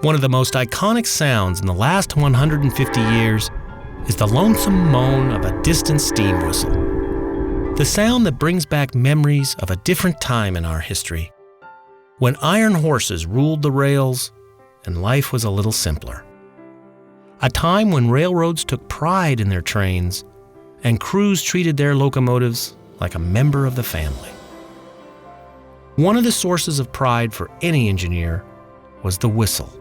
One of the most iconic sounds in the last 150 years is the lonesome moan of a distant steam whistle. The sound that brings back memories of a different time in our history, when iron horses ruled the rails and life was a little simpler. A time when railroads took pride in their trains and crews treated their locomotives like a member of the family. One of the sources of pride for any engineer was the whistle.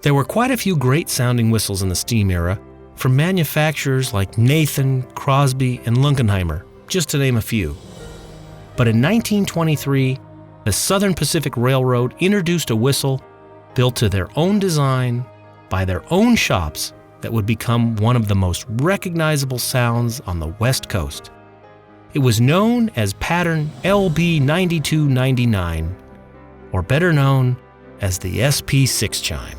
There were quite a few great-sounding whistles in the steam era from manufacturers like Nathan, Crosby, and Lunkenheimer, just to name a few. But in 1923, the Southern Pacific Railroad introduced a whistle built to their own design by their own shops that would become one of the most recognizable sounds on the West Coast. It was known as pattern LB9299, or better known as the SP6 chime.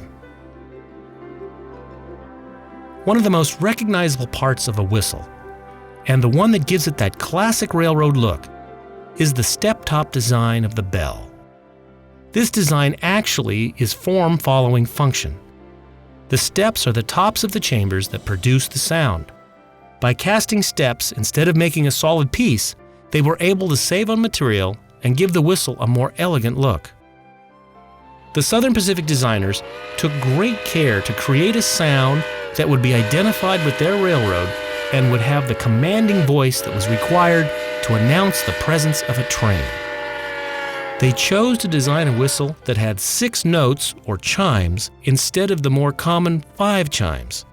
One of the most recognizable parts of a whistle, and the one that gives it that classic railroad look, is the step-top design of the bell. This design actually is form following function. The steps are the tops of the chambers that produce the sound. By casting steps instead of making a solid piece, they were able to save on material and give the whistle a more elegant look. The Southern Pacific designers took great care to create a sound that would be identified with their railroad and would have the commanding voice that was required to announce the presence of a train. They chose to design a whistle that had 6 notes, or chimes, instead of the more common 5 chimes.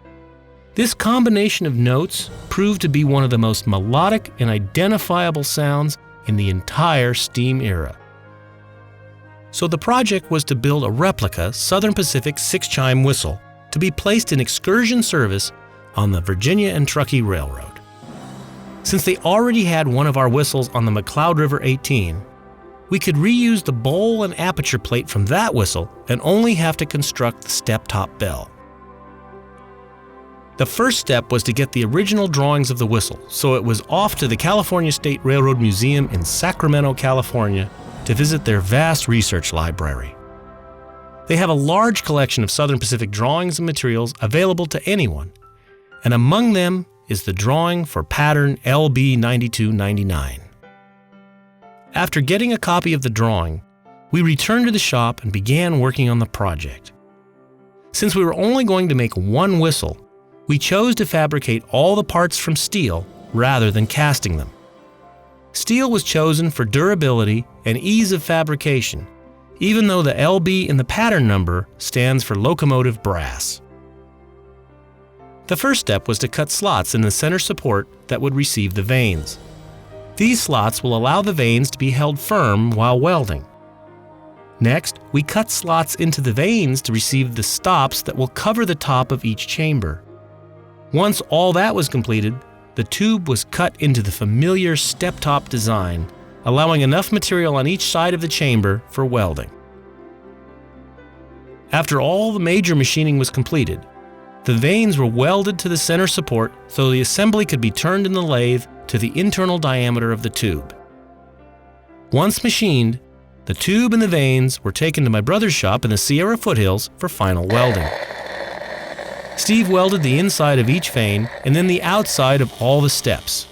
This combination of notes proved to be one of the most melodic and identifiable sounds in the entire steam era. So the project was to build a replica Southern Pacific Six Chime whistle to be placed in excursion service on the Virginia and Truckee Railroad. Since they already had one of our whistles on the McCloud River 18, we could reuse the bowl and aperture plate from that whistle and only have to construct the step-top bell. The first step was to get the original drawings of the whistle, so it was off to the California State Railroad Museum in Sacramento, California, to visit their vast research library. They have a large collection of Southern Pacific drawings and materials available to anyone, and among them is the drawing for pattern LB9299. After getting a copy of the drawing, we returned to the shop and began working on the project. Since we were only going to make one whistle, we chose to fabricate all the parts from steel rather than casting them. Steel was chosen for durability and ease of fabrication, even though the LB in the pattern number stands for locomotive brass. The first step was to cut slots in the center support that would receive the vanes. These slots will allow the vanes to be held firm while welding. Next, we cut slots into the vanes to receive the stops that will cover the top of each chamber. Once all that was completed, the tube was cut into the familiar step-top design, allowing enough material on each side of the chamber for welding. After all the major machining was completed, the vanes were welded to the center support so the assembly could be turned in the lathe to the internal diameter of the tube. Once machined, the tube and the vanes were taken to my brother's shop in the Sierra foothills for final welding. Steve welded the inside of each vane and then the outside of all the steps.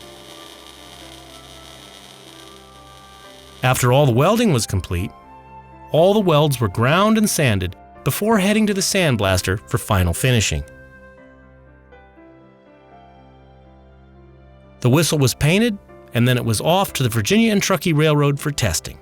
After all the welding was complete, all the welds were ground and sanded before heading to the sandblaster for final finishing. The whistle was painted, and then it was off to the Virginia and Truckee Railroad for testing.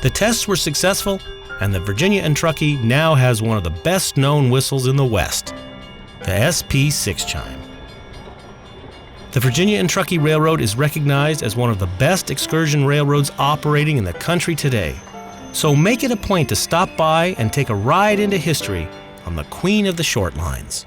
The tests were successful, and the Virginia and Truckee now has one of the best-known whistles in the West. the SP Six Chime. The Virginia and Truckee Railroad is recognized as one of the best excursion railroads operating in the country today. So make it a point to stop by and take a ride into history on the Queen of the Short Lines.